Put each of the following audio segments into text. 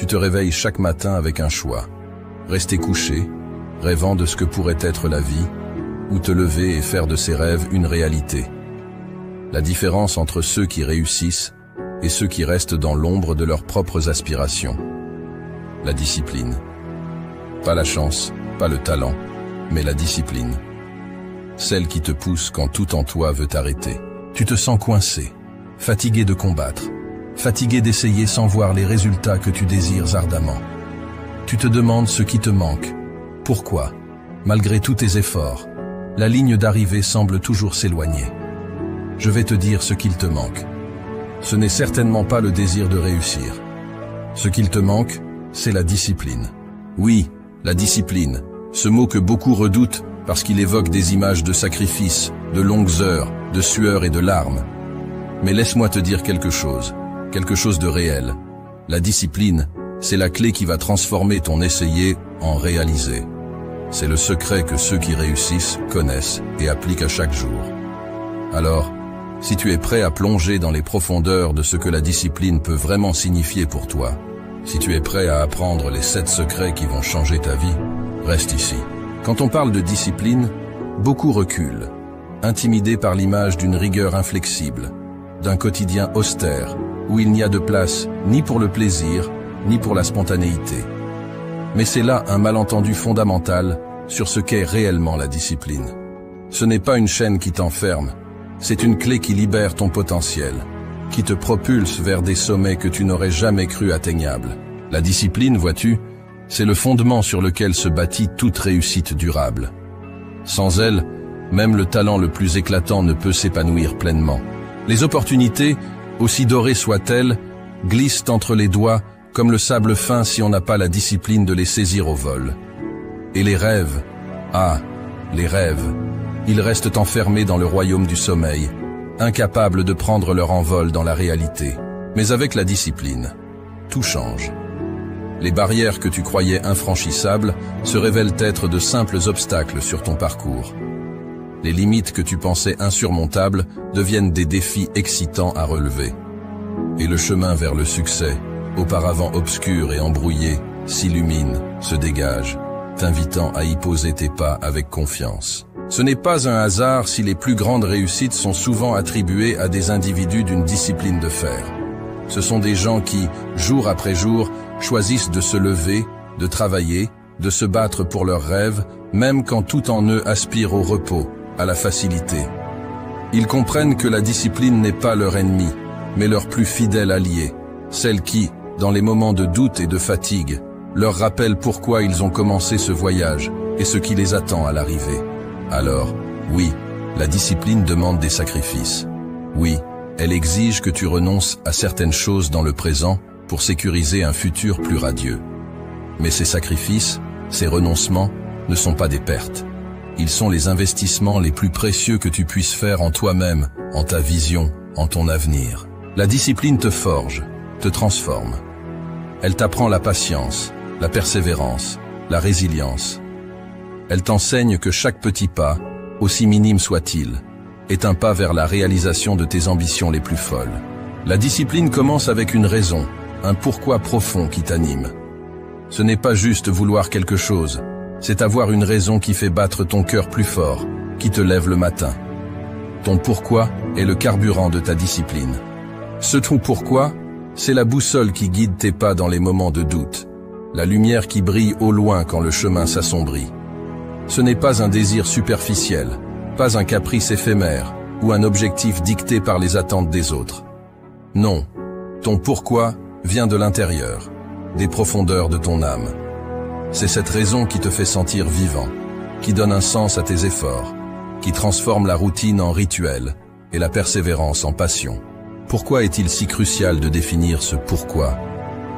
Tu te réveilles chaque matin avec un choix. Rester couché, rêvant de ce que pourrait être la vie, ou te lever et faire de ses rêves une réalité. La différence entre ceux qui réussissent et ceux qui restent dans l'ombre de leurs propres aspirations. La discipline. Pas la chance, pas le talent, mais la discipline. Celle qui te pousse quand tout en toi veut t'arrêter. Tu te sens coincé, fatigué de combattre, fatigué d'essayer sans voir les résultats que tu désires ardemment. Tu te demandes ce qui te manque. Pourquoi, malgré tous tes efforts, la ligne d'arrivée semble toujours s'éloigner. Je vais te dire ce qu'il te manque. Ce n'est certainement pas le désir de réussir. Ce qu'il te manque, c'est la discipline. Oui, la discipline, ce mot que beaucoup redoutent parce qu'il évoque des images de sacrifices, de longues heures, de sueur et de larmes. Mais laisse-moi te dire quelque chose de réel. La discipline, c'est la clé qui va transformer ton essayer en réaliser. C'est le secret que ceux qui réussissent connaissent et appliquent à chaque jour. Alors, si tu es prêt à plonger dans les profondeurs de ce que la discipline peut vraiment signifier pour toi, si tu es prêt à apprendre les 7 secrets qui vont changer ta vie, reste ici. Quand on parle de discipline, beaucoup reculent, intimidés par l'image d'une rigueur inflexible, d'un quotidien austère, où il n'y a de place ni pour le plaisir, ni pour la spontanéité. Mais c'est là un malentendu fondamental sur ce qu'est réellement la discipline. Ce n'est pas une chaîne qui t'enferme, c'est une clé qui libère ton potentiel, qui te propulse vers des sommets que tu n'aurais jamais cru atteignables. La discipline, vois-tu, c'est le fondement sur lequel se bâtit toute réussite durable. Sans elle, même le talent le plus éclatant ne peut s'épanouir pleinement. Les opportunités, aussi dorées soient-elles, glissent entre les doigts comme le sable fin si on n'a pas la discipline de les saisir au vol. Et les rêves, les rêves, ils restent enfermés dans le royaume du sommeil, incapables de prendre leur envol dans la réalité. Mais avec la discipline, tout change. Les barrières que tu croyais infranchissables se révèlent être de simples obstacles sur ton parcours. Les limites que tu pensais insurmontables deviennent des défis excitants à relever. Et le chemin vers le succès, auparavant obscur et embrouillé, s'illumine, se dégage, t'invitant à y poser tes pas avec confiance. Ce n'est pas un hasard si les plus grandes réussites sont souvent attribuées à des individus d'une discipline de fer. Ce sont des gens qui, jour après jour, choisissent de se lever, de travailler, de se battre pour leurs rêves, même quand tout en eux aspire au repos, à la facilité. Ils comprennent que la discipline n'est pas leur ennemi, mais leur plus fidèle allié, celle qui, dans les moments de doute et de fatigue, leur rappelle pourquoi ils ont commencé ce voyage et ce qui les attend à l'arrivée. Alors, oui, la discipline demande des sacrifices. Oui, elle exige que tu renonces à certaines choses dans le présent pour sécuriser un futur plus radieux. Mais ces sacrifices, ces renoncements, ne sont pas des pertes. Ils sont les investissements les plus précieux que tu puisses faire en toi-même, en ta vision, en ton avenir. La discipline te forge, te transforme. Elle t'apprend la patience, la persévérance, la résilience. Elle t'enseigne que chaque petit pas, aussi minime soit-il, est un pas vers la réalisation de tes ambitions les plus folles. La discipline commence avec une raison, un pourquoi profond qui t'anime. Ce n'est pas juste vouloir quelque chose, c'est avoir une raison qui fait battre ton cœur plus fort, qui te lève le matin. Ton pourquoi est le carburant de ta discipline. Ce ton pourquoi, c'est la boussole qui guide tes pas dans les moments de doute, la lumière qui brille au loin quand le chemin s'assombrit. Ce n'est pas un désir superficiel, pas un caprice éphémère ou un objectif dicté par les attentes des autres. Non, ton pourquoi vient de l'intérieur, des profondeurs de ton âme. C'est cette raison qui te fait sentir vivant, qui donne un sens à tes efforts, qui transforme la routine en rituel et la persévérance en passion. Pourquoi est-il si crucial de définir ce pourquoi?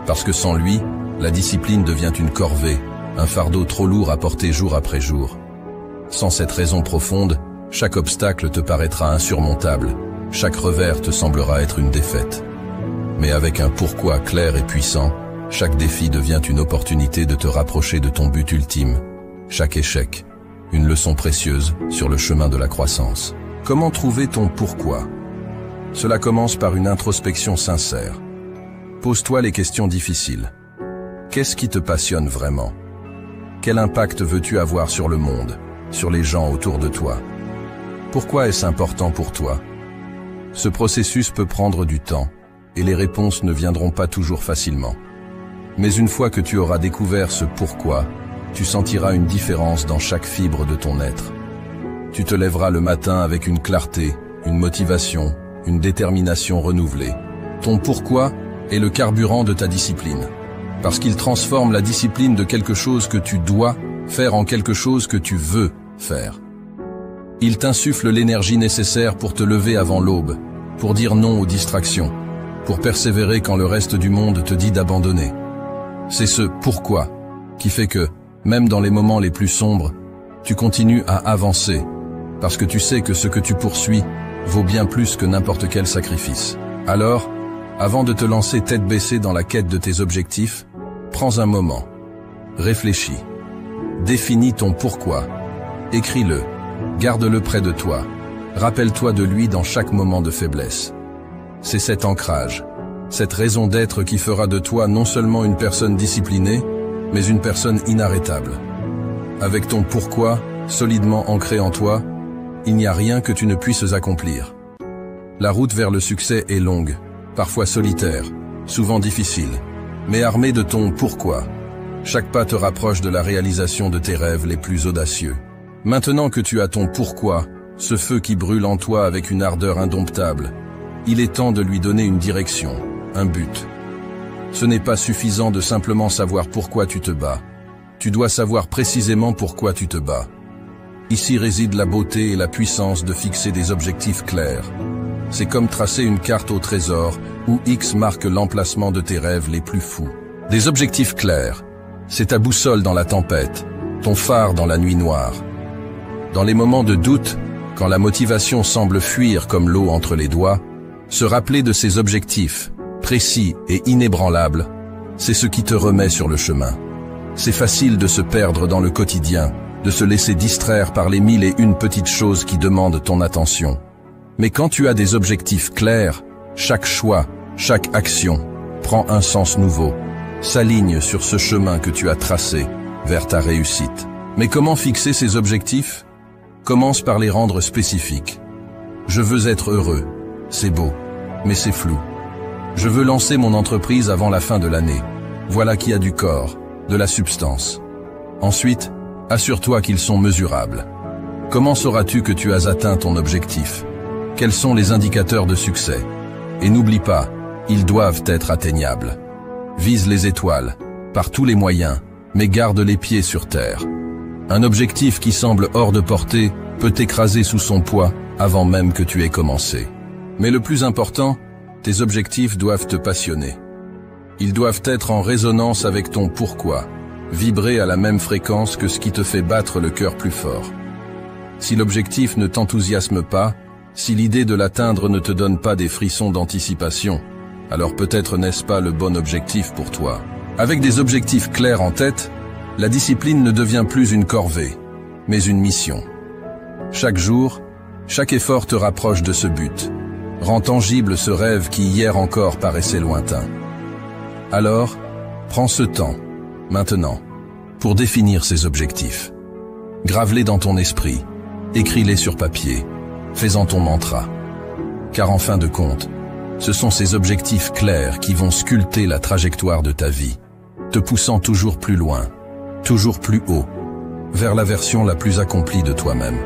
Parce que sans lui, la discipline devient une corvée, un fardeau trop lourd à porter jour après jour. Sans cette raison profonde, chaque obstacle te paraîtra insurmontable, chaque revers te semblera être une défaite. Mais avec un pourquoi clair et puissant, chaque défi devient une opportunité de te rapprocher de ton but ultime. Chaque échec, une leçon précieuse sur le chemin de la croissance. Comment trouver ton pourquoi? Cela commence par une introspection sincère. Pose-toi les questions difficiles. Qu'est-ce qui te passionne vraiment? Quel impact veux-tu avoir sur le monde, sur les gens autour de toi? Pourquoi est-ce important pour toi? Ce processus peut prendre du temps, et les réponses ne viendront pas toujours facilement. Mais une fois que tu auras découvert ce pourquoi, tu sentiras une différence dans chaque fibre de ton être. Tu te lèveras le matin avec une clarté, une motivation, une détermination renouvelée. Ton pourquoi est le carburant de ta discipline, parce qu'il transforme la discipline de quelque chose que tu dois faire en quelque chose que tu veux faire. Il t'insuffle l'énergie nécessaire pour te lever avant l'aube, pour dire non aux distractions, pour persévérer quand le reste du monde te dit d'abandonner. C'est ce pourquoi qui fait que, même dans les moments les plus sombres, tu continues à avancer, parce que tu sais que ce que tu poursuis vaut bien plus que n'importe quel sacrifice. Alors, avant de te lancer tête baissée dans la quête de tes objectifs, prends un moment, réfléchis, définis ton pourquoi, écris-le, garde-le près de toi, rappelle-toi de lui dans chaque moment de faiblesse. C'est cet ancrage, cette raison d'être qui fera de toi non seulement une personne disciplinée, mais une personne inarrêtable. Avec ton pourquoi solidement ancré en toi, il n'y a rien que tu ne puisses accomplir. La route vers le succès est longue, parfois solitaire, souvent difficile, mais armée de ton pourquoi. Chaque pas te rapproche de la réalisation de tes rêves les plus audacieux. Maintenant que tu as ton pourquoi, ce feu qui brûle en toi avec une ardeur indomptable, il est temps de lui donner une direction, un but. Ce n'est pas suffisant de simplement savoir pourquoi tu te bats. Tu dois savoir précisément pourquoi tu te bats. Ici réside la beauté et la puissance de fixer des objectifs clairs. C'est comme tracer une carte au trésor où X marque l'emplacement de tes rêves les plus fous. Des objectifs clairs, c'est ta boussole dans la tempête, ton phare dans la nuit noire. Dans les moments de doute, quand la motivation semble fuir comme l'eau entre les doigts, se rappeler de ces objectifs, précis et inébranlables, c'est ce qui te remet sur le chemin. C'est facile de se perdre dans le quotidien, de se laisser distraire par les 1001 petites choses qui demandent ton attention. Mais quand tu as des objectifs clairs, chaque choix, chaque action prend un sens nouveau, s'aligne sur ce chemin que tu as tracé vers ta réussite. Mais comment fixer ces objectifs? Commence par les rendre spécifiques. Je veux être heureux, c'est beau, mais c'est flou. Je veux lancer mon entreprise avant la fin de l'année. Voilà qui a du corps, de la substance. Ensuite, assure-toi qu'ils sont mesurables. Comment sauras-tu que tu as atteint ton objectif? Quels sont les indicateurs de succès? Et n'oublie pas, ils doivent être atteignables. Vise les étoiles, par tous les moyens, mais garde les pieds sur terre. Un objectif qui semble hors de portée peut t'écraser sous son poids avant même que tu aies commencé. Mais le plus important, tes objectifs doivent te passionner. Ils doivent être en résonance avec ton pourquoi, vibrer à la même fréquence que ce qui te fait battre le cœur plus fort. Si l'objectif ne t'enthousiasme pas, si l'idée de l'atteindre ne te donne pas des frissons d'anticipation, alors peut-être n'est-ce pas le bon objectif pour toi. Avec des objectifs clairs en tête, la discipline ne devient plus une corvée, mais une mission. Chaque jour, chaque effort te rapproche de ce but, rend tangible ce rêve qui hier encore paraissait lointain. Alors, prends ce temps, maintenant, pour définir ces objectifs. Grave-les dans ton esprit, écris-les sur papier, fais-en ton mantra. Car en fin de compte, ce sont ces objectifs clairs qui vont sculpter la trajectoire de ta vie, te poussant toujours plus loin, toujours plus haut, vers la version la plus accomplie de toi-même.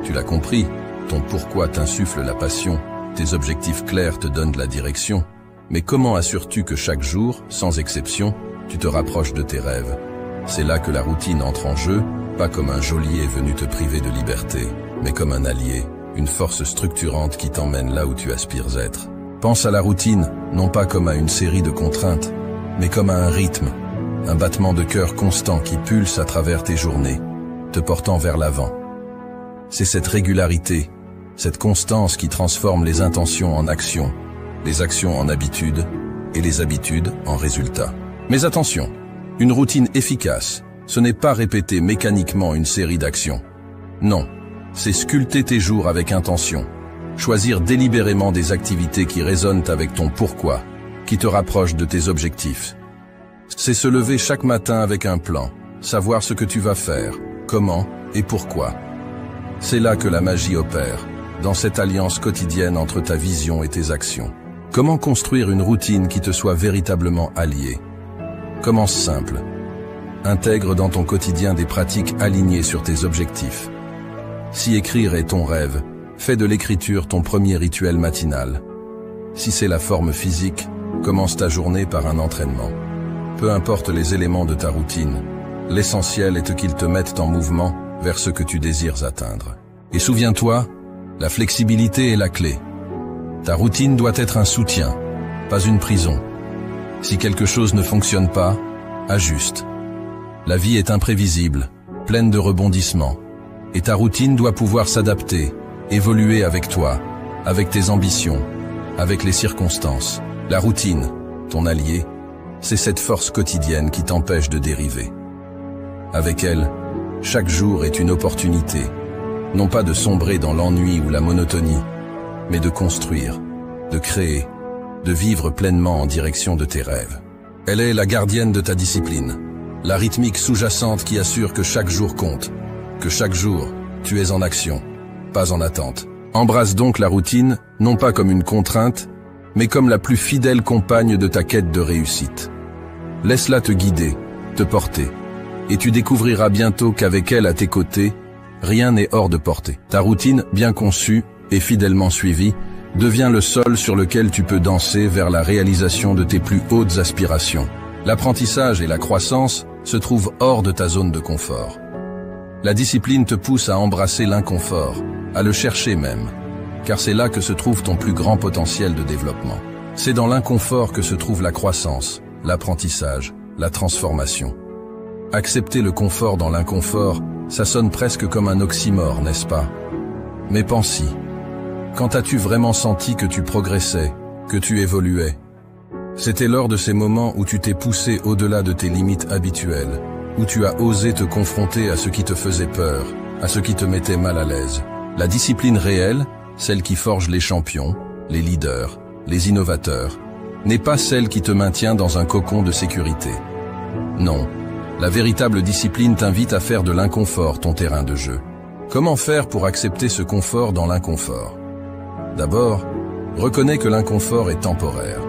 Tu l'as compris, ton pourquoi t'insuffle la passion, tes objectifs clairs te donnent de la direction. Mais comment assures-tu que chaque jour, sans exception, tu te rapproches de tes rêves? C'est là que la routine entre en jeu, pas comme un geôlier venu te priver de liberté, mais comme un allié, une force structurante qui t'emmène là où tu aspires être. Pense à la routine, non pas comme à une série de contraintes, mais comme à un rythme, un battement de cœur constant qui pulse à travers tes journées, te portant vers l'avant. C'est cette régularité, cette constance qui transforme les intentions en actions, les actions en habitudes et les habitudes en résultats. Mais attention, une routine efficace, ce n'est pas répéter mécaniquement une série d'actions. Non, c'est sculpter tes jours avec intention, choisir délibérément des activités qui résonnent avec ton pourquoi, qui te rapprochent de tes objectifs. C'est se lever chaque matin avec un plan, savoir ce que tu vas faire, comment et pourquoi. C'est là que la magie opère, dans cette alliance quotidienne entre ta vision et tes actions. Comment construire une routine qui te soit véritablement alliée? Commence simple. Intègre dans ton quotidien des pratiques alignées sur tes objectifs. Si écrire est ton rêve, fais de l'écriture ton premier rituel matinal. Si c'est la forme physique, commence ta journée par un entraînement. Peu importe les éléments de ta routine, l'essentiel est qu'ils te mettent en mouvement vers ce que tu désires atteindre. Et souviens-toi, la flexibilité est la clé. Ta routine doit être un soutien, pas une prison. Si quelque chose ne fonctionne pas, ajuste. La vie est imprévisible, pleine de rebondissements, et ta routine doit pouvoir s'adapter, évoluer avec toi, avec tes ambitions, avec les circonstances. La routine, ton allié, c'est cette force quotidienne qui t'empêche de dériver. Avec elle, chaque jour est une opportunité, non pas de sombrer dans l'ennui ou la monotonie, mais de construire, de créer, de vivre pleinement en direction de tes rêves. Elle est la gardienne de ta discipline, la rythmique sous-jacente qui assure que chaque jour compte, que chaque jour, tu es en action, pas en attente. Embrasse donc la routine, non pas comme une contrainte, mais comme la plus fidèle compagne de ta quête de réussite. Laisse-la te guider, te porter, et tu découvriras bientôt qu'avec elle à tes côtés, rien n'est hors de portée. Ta routine, bien conçue et fidèlement suivie, devient le sol sur lequel tu peux danser vers la réalisation de tes plus hautes aspirations. L'apprentissage et la croissance se trouvent hors de ta zone de confort. La discipline te pousse à embrasser l'inconfort, à le chercher même, car c'est là que se trouve ton plus grand potentiel de développement. C'est dans l'inconfort que se trouve la croissance, l'apprentissage, la transformation. Accepter le confort dans l'inconfort, ça sonne presque comme un oxymore, n'est-ce pas? Mais pense-y. Quand as-tu vraiment senti que tu progressais, que tu évoluais? C'était lors de ces moments où tu t'es poussé au-delà de tes limites habituelles, où tu as osé te confronter à ce qui te faisait peur, à ce qui te mettait mal à l'aise. La discipline réelle, celle qui forge les champions, les leaders, les innovateurs, n'est pas celle qui te maintient dans un cocon de sécurité. Non, la véritable discipline t'invite à faire de l'inconfort ton terrain de jeu. Comment faire pour accepter ce confort dans l'inconfort? D'abord, reconnais que l'inconfort est temporaire.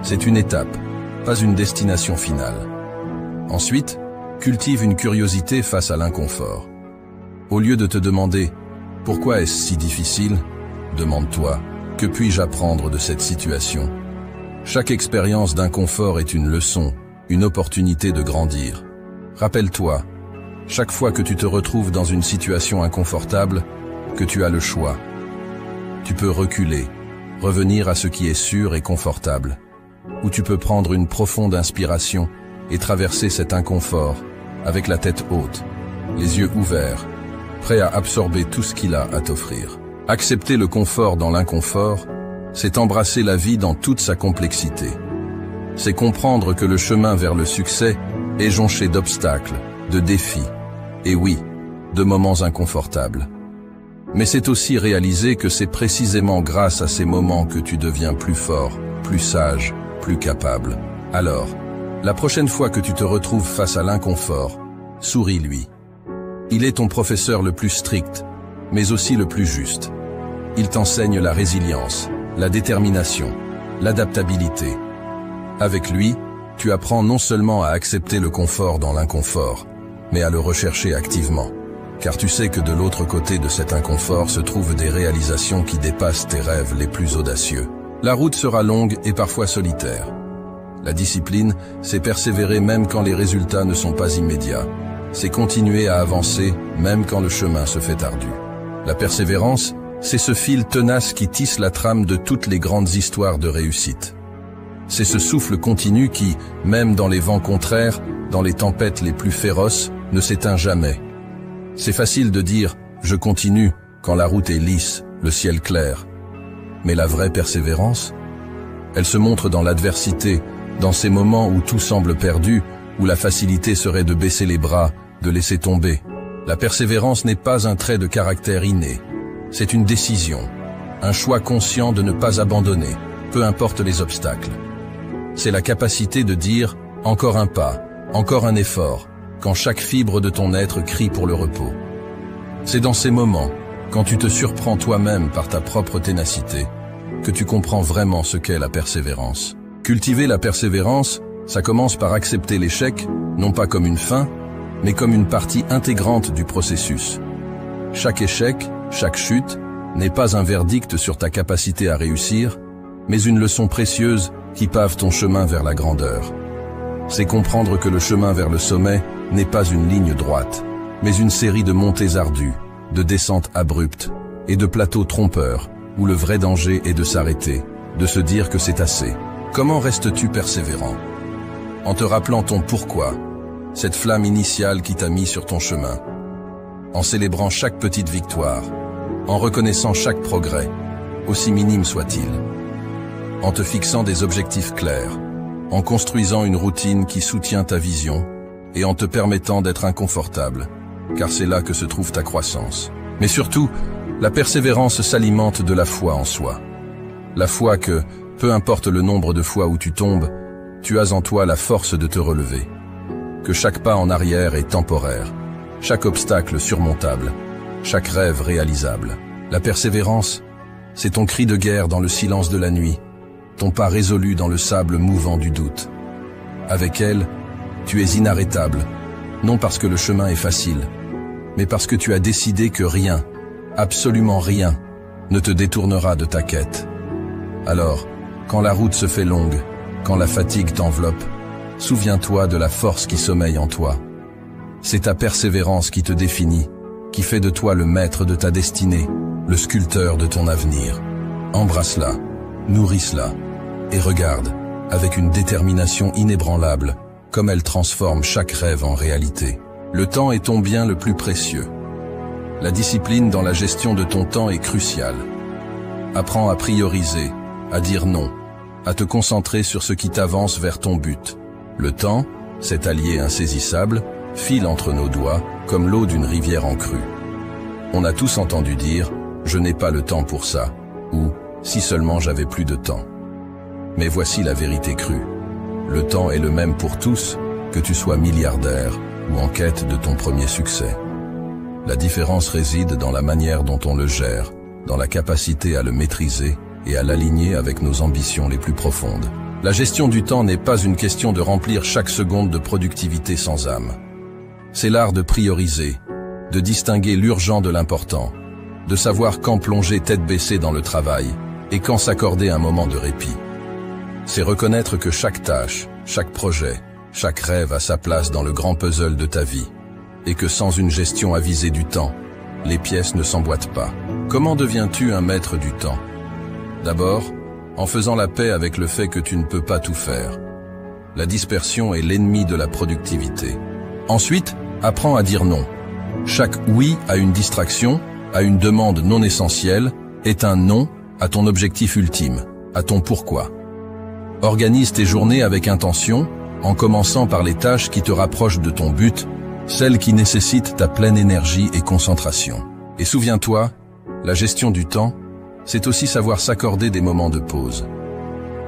C'est une étape, pas une destination finale. Ensuite, cultive une curiosité face à l'inconfort. Au lieu de te demander « Pourquoi est-ce si difficile ?», demande-toi « Que puis-je apprendre de cette situation ?» Chaque expérience d'inconfort est une leçon, une opportunité de grandir. Rappelle-toi, chaque fois que tu te retrouves dans une situation inconfortable, que tu as le choix. Tu peux reculer, revenir à ce qui est sûr et confortable, ou tu peux prendre une profonde inspiration et traverser cet inconfort avec la tête haute, les yeux ouverts, prêt à absorber tout ce qu'il a à t'offrir. Accepter le confort dans l'inconfort, c'est embrasser la vie dans toute sa complexité. C'est comprendre que le chemin vers le succès est jonché d'obstacles, de défis, et oui, de moments inconfortables. Mais c'est aussi réaliser que c'est précisément grâce à ces moments que tu deviens plus fort, plus sage, plus capable. Alors, la prochaine fois que tu te retrouves face à l'inconfort, souris-lui. Il est ton professeur le plus strict, mais aussi le plus juste. Il t'enseigne la résilience, la détermination, l'adaptabilité. Avec lui, tu apprends non seulement à accepter le confort dans l'inconfort, mais à le rechercher activement. Car tu sais que de l'autre côté de cet inconfort se trouvent des réalisations qui dépassent tes rêves les plus audacieux. La route sera longue et parfois solitaire. La discipline, c'est persévérer même quand les résultats ne sont pas immédiats. C'est continuer à avancer même quand le chemin se fait ardu. La persévérance, c'est ce fil tenace qui tisse la trame de toutes les grandes histoires de réussite. C'est ce souffle continu qui, même dans les vents contraires, dans les tempêtes les plus féroces, ne s'éteint jamais. C'est facile de dire « je continue » quand la route est lisse, le ciel clair. Mais la vraie persévérance, elle se montre dans l'adversité, dans ces moments où tout semble perdu, où la facilité serait de baisser les bras, de laisser tomber. La persévérance n'est pas un trait de caractère inné. C'est une décision, un choix conscient de ne pas abandonner, peu importe les obstacles. C'est la capacité de dire « Encore un pas, encore un effort, quand chaque fibre de ton être crie pour le repos. C'est dans ces moments, quand tu te surprends toi-même par ta propre ténacité, que tu comprends vraiment ce qu'est la persévérance. Cultiver la persévérance, ça commence par accepter l'échec, non pas comme une fin, mais comme une partie intégrante du processus. Chaque échec, chaque chute, n'est pas un verdict sur ta capacité à réussir, mais une leçon précieuse qui pave ton chemin vers la grandeur. C'est comprendre que le chemin vers le sommet n'est pas une ligne droite, mais une série de montées ardues, de descentes abruptes et de plateaux trompeurs, où le vrai danger est de s'arrêter, de se dire que c'est assez. Comment restes-tu persévérant? En te rappelant ton pourquoi, cette flamme initiale qui t'a mis sur ton chemin, en célébrant chaque petite victoire, en reconnaissant chaque progrès, aussi minime soit-il, en te fixant des objectifs clairs, en construisant une routine qui soutient ta vision et en te permettant d'être inconfortable, car c'est là que se trouve ta croissance. Mais surtout, la persévérance s'alimente de la foi en soi. La foi que, peu importe le nombre de fois où tu tombes, tu as en toi la force de te relever. Que chaque pas en arrière est temporaire, chaque obstacle surmontable, chaque rêve réalisable. La persévérance, c'est ton cri de guerre dans le silence de la nuit, ton pas résolu dans le sable mouvant du doute. Avec elle, tu es inarrêtable, non parce que le chemin est facile, mais parce que tu as décidé que rien, absolument rien, ne te détournera de ta quête. Alors, quand la route se fait longue, quand la fatigue t'enveloppe, souviens-toi de la force qui sommeille en toi. C'est ta persévérance qui te définit, qui fait de toi le maître de ta destinée, le sculpteur de ton avenir. Embrasse-la, nourrisse-la, et regarde, avec une détermination inébranlable, comme elle transforme chaque rêve en réalité. Le temps est ton bien le plus précieux. La discipline dans la gestion de ton temps est cruciale. Apprends à prioriser, à dire non, à te concentrer sur ce qui t'avance vers ton but. Le temps, cet allié insaisissable, file entre nos doigts comme l'eau d'une rivière en crue. On a tous entendu dire « je n'ai pas le temps pour ça » ou « si seulement j'avais plus de temps ». Mais voici la vérité crue. Le temps est le même pour tous, que tu sois milliardaire ou en quête de ton premier succès. La différence réside dans la manière dont on le gère, dans la capacité à le maîtriser et à l'aligner avec nos ambitions les plus profondes. La gestion du temps n'est pas une question de remplir chaque seconde de productivité sans âme. C'est l'art de prioriser, de distinguer l'urgent de l'important, de savoir quand plonger tête baissée dans le travail et quand s'accorder un moment de répit. C'est reconnaître que chaque tâche, chaque projet, chaque rêve a sa place dans le grand puzzle de ta vie, et que sans une gestion avisée du temps, les pièces ne s'emboîtent pas. Comment deviens-tu un maître du temps? D'abord, en faisant la paix avec le fait que tu ne peux pas tout faire. La dispersion est l'ennemi de la productivité. Ensuite, apprends à dire non. Chaque oui à une distraction, à une demande non essentielle, est un non à ton objectif ultime, à ton pourquoi. Organise tes journées avec intention, en commençant par les tâches qui te rapprochent de ton but, celles qui nécessitent ta pleine énergie et concentration. Et souviens-toi, la gestion du temps, c'est aussi savoir s'accorder des moments de pause.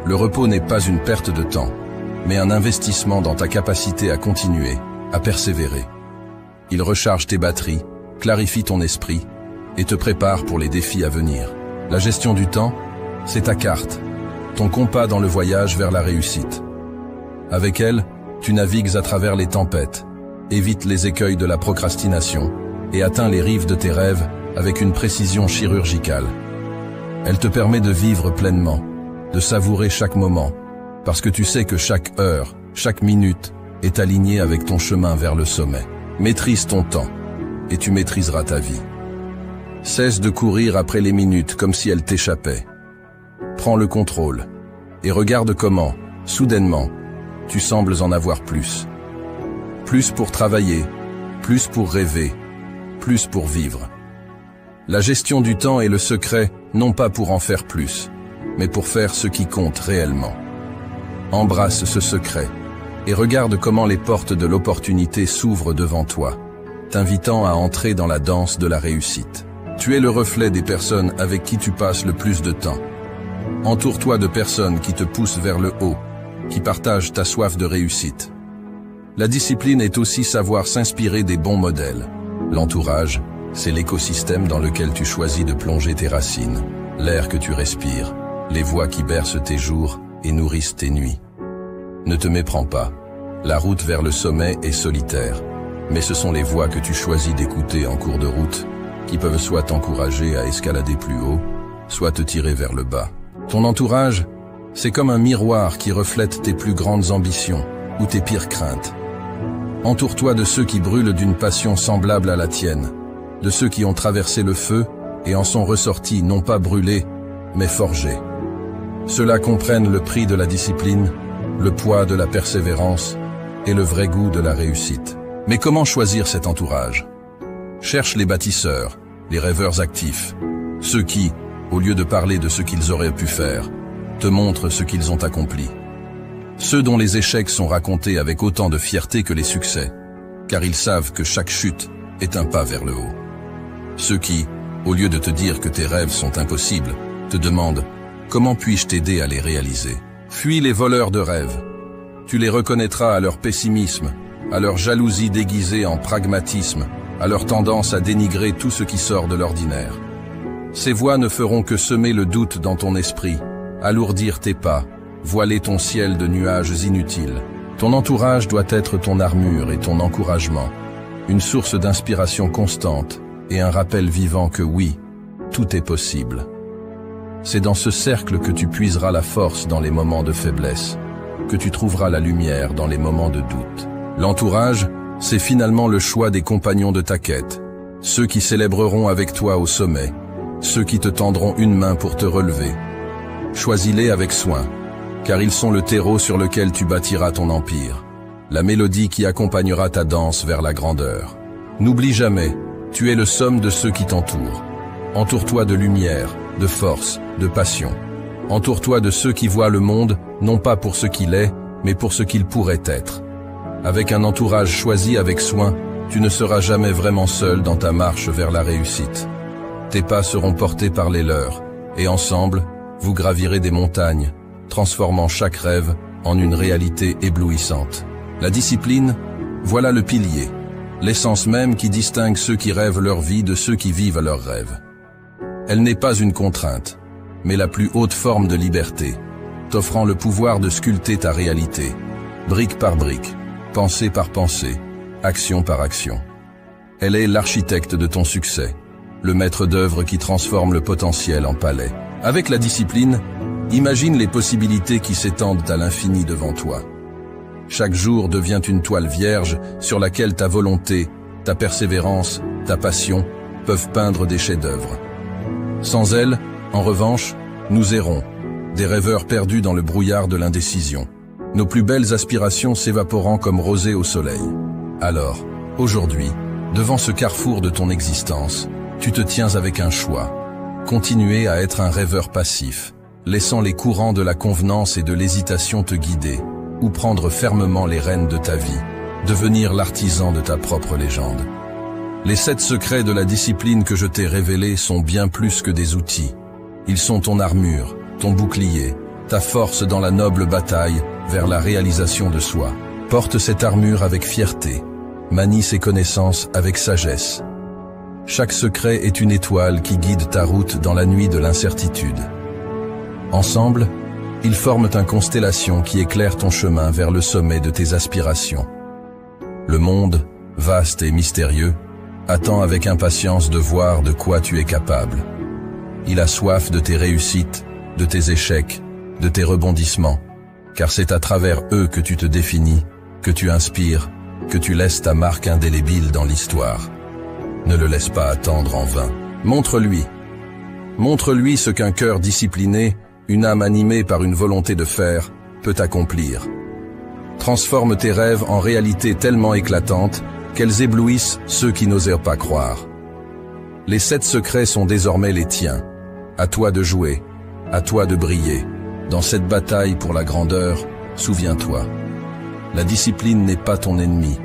Le repos n'est pas une perte de temps, mais un investissement dans ta capacité à continuer, à persévérer. Il recharge tes batteries, clarifie ton esprit et te prépare pour les défis à venir. La gestion du temps, c'est ta carte, ton compas dans le voyage vers la réussite. Avec elle, tu navigues à travers les tempêtes, évites les écueils de la procrastination et atteins les rives de tes rêves avec une précision chirurgicale. Elle te permet de vivre pleinement, de savourer chaque moment, parce que tu sais que chaque heure, chaque minute est alignée avec ton chemin vers le sommet. Maîtrise ton temps, et tu maîtriseras ta vie. Cesse de courir après les minutes comme si elles t'échappaient. Prends le contrôle, et regarde comment, soudainement, tu sembles en avoir plus. Plus pour travailler, plus pour rêver, plus pour vivre. La gestion du temps est le secret, non pas pour en faire plus, mais pour faire ce qui compte réellement. Embrasse ce secret et regarde comment les portes de l'opportunité s'ouvrent devant toi, t'invitant à entrer dans la danse de la réussite. Tu es le reflet des personnes avec qui tu passes le plus de temps. Entoure-toi de personnes qui te poussent vers le haut, qui partagent ta soif de réussite. La discipline est aussi savoir s'inspirer des bons modèles. L'entourage, c'est l'écosystème dans lequel tu choisis de plonger tes racines, l'air que tu respires, les voix qui bercent tes jours et nourrissent tes nuits. Ne te méprends pas. La route vers le sommet est solitaire, mais ce sont les voix que tu choisis d'écouter en cours de route qui peuvent soit t'encourager à escalader plus haut, soit te tirer vers le bas. Ton entourage, c'est comme un miroir qui reflète tes plus grandes ambitions ou tes pires craintes. Entoure-toi de ceux qui brûlent d'une passion semblable à la tienne, de ceux qui ont traversé le feu et en sont ressortis non pas brûlés, mais forgés. Ceux-là comprennent le prix de la discipline, le poids de la persévérance et le vrai goût de la réussite. Mais comment choisir cet entourage? Cherche les bâtisseurs, les rêveurs actifs, ceux qui, au lieu de parler de ce qu'ils auraient pu faire, te montrent ce qu'ils ont accompli. Ceux dont les échecs sont racontés avec autant de fierté que les succès, car ils savent que chaque chute est un pas vers le haut. Ceux qui, au lieu de te dire que tes rêves sont impossibles, te demandent « Comment puis-je t'aider à les réaliser ?» Fuis les voleurs de rêves. Tu les reconnaîtras à leur pessimisme, à leur jalousie déguisée en pragmatisme, à leur tendance à dénigrer tout ce qui sort de l'ordinaire. Ces voix ne feront que semer le doute dans ton esprit, alourdir tes pas, voiler ton ciel de nuages inutiles. Ton entourage doit être ton armure et ton encouragement, une source d'inspiration constante et un rappel vivant que oui, tout est possible. C'est dans ce cercle que tu puiseras la force dans les moments de faiblesse, que tu trouveras la lumière dans les moments de doute. L'entourage, c'est finalement le choix des compagnons de ta quête, ceux qui célébreront avec toi au sommet, ceux qui te tendront une main pour te relever. Choisis-les avec soin, car ils sont le terreau sur lequel tu bâtiras ton empire, la mélodie qui accompagnera ta danse vers la grandeur. N'oublie jamais, tu es le somme de ceux qui t'entourent. Entoure-toi de lumière, de force, de passion. Entoure-toi de ceux qui voient le monde, non pas pour ce qu'il est, mais pour ce qu'il pourrait être. Avec un entourage choisi avec soin, tu ne seras jamais vraiment seul dans ta marche vers la réussite. Tes pas seront portés par les leurs, et ensemble, vous gravirez des montagnes, transformant chaque rêve en une réalité éblouissante. La discipline, voilà le pilier, l'essence même qui distingue ceux qui rêvent leur vie de ceux qui vivent leurs rêves. Elle n'est pas une contrainte, mais la plus haute forme de liberté, t'offrant le pouvoir de sculpter ta réalité, brique par brique, pensée par pensée, action par action. Elle est l'architecte de ton succès, le maître d'œuvre qui transforme le potentiel en palais. Avec la discipline, imagine les possibilités qui s'étendent à l'infini devant toi. Chaque jour devient une toile vierge sur laquelle ta volonté, ta persévérance, ta passion peuvent peindre des chefs-d'œuvre. Sans elle, en revanche, nous errons, des rêveurs perdus dans le brouillard de l'indécision, nos plus belles aspirations s'évaporant comme rosée au soleil. Alors, aujourd'hui, devant ce carrefour de ton existence, tu te tiens avec un choix. Continuer à être un rêveur passif, laissant les courants de la convenance et de l'hésitation te guider, ou prendre fermement les rênes de ta vie, devenir l'artisan de ta propre légende. Les 7 secrets de la discipline que je t'ai révélés sont bien plus que des outils. Ils sont ton armure, ton bouclier, ta force dans la noble bataille vers la réalisation de soi. Porte cette armure avec fierté, manie ses connaissances avec sagesse. Chaque secret est une étoile qui guide ta route dans la nuit de l'incertitude. Ensemble, ils forment une constellation qui éclaire ton chemin vers le sommet de tes aspirations. Le monde, vaste et mystérieux, attend avec impatience de voir de quoi tu es capable. Il a soif de tes réussites, de tes échecs, de tes rebondissements, car c'est à travers eux que tu te définis, que tu inspires, que tu laisses ta marque indélébile dans l'histoire. Ne le laisse pas attendre en vain. Montre-lui. Montre-lui ce qu'un cœur discipliné, une âme animée par une volonté de faire, peut accomplir. Transforme tes rêves en réalités tellement éclatantes qu'elles éblouissent ceux qui n'osèrent pas croire. Les 7 secrets sont désormais les tiens. À toi de jouer, à toi de briller. Dans cette bataille pour la grandeur, souviens-toi. La discipline n'est pas ton ennemi,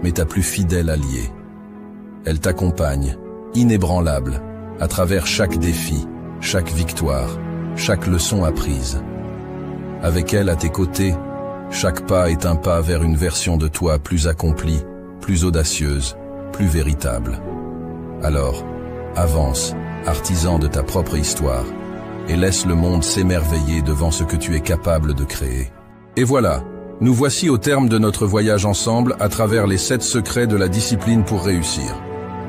mais ta plus fidèle alliée. Elle t'accompagne, inébranlable, à travers chaque défi, chaque victoire, chaque leçon apprise. Avec elle à tes côtés, Chaque pas est un pas vers une version de toi plus accomplie, plus audacieuse, plus véritable. Alors, avance, artisan de ta propre histoire, et laisse le monde s'émerveiller devant ce que tu es capable de créer. Et voilà, nous voici au terme de notre voyage ensemble à travers les 7 secrets de la discipline pour réussir.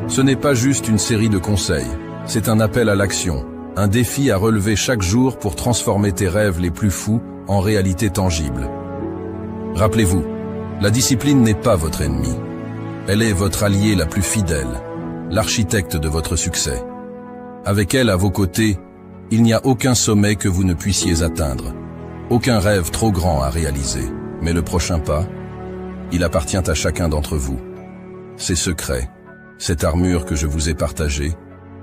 Ce n'est pas juste une série de conseils, c'est un appel à l'action, un défi à relever chaque jour pour transformer tes rêves les plus fous en réalité tangible. Rappelez-vous, la discipline n'est pas votre ennemi. Elle est votre alliée la plus fidèle, l'architecte de votre succès. Avec elle à vos côtés, il n'y a aucun sommet que vous ne puissiez atteindre, aucun rêve trop grand à réaliser. Mais le prochain pas, il appartient à chacun d'entre vous. Ces secrets, cette armure que je vous ai partagée,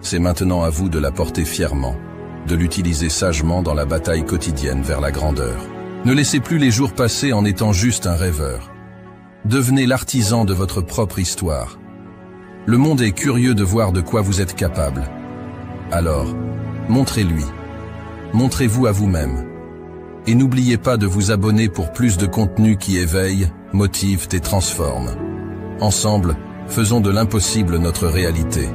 c'est maintenant à vous de la porter fièrement, de l'utiliser sagement dans la bataille quotidienne vers la grandeur. Ne laissez plus les jours passer en étant juste un rêveur. Devenez l'artisan de votre propre histoire. Le monde est curieux de voir de quoi vous êtes capable. Alors, montrez-lui. Montrez-vous à vous-même. Et n'oubliez pas de vous abonner pour plus de contenu qui éveille, motive et transforme. Ensemble, faisons de l'impossible notre réalité.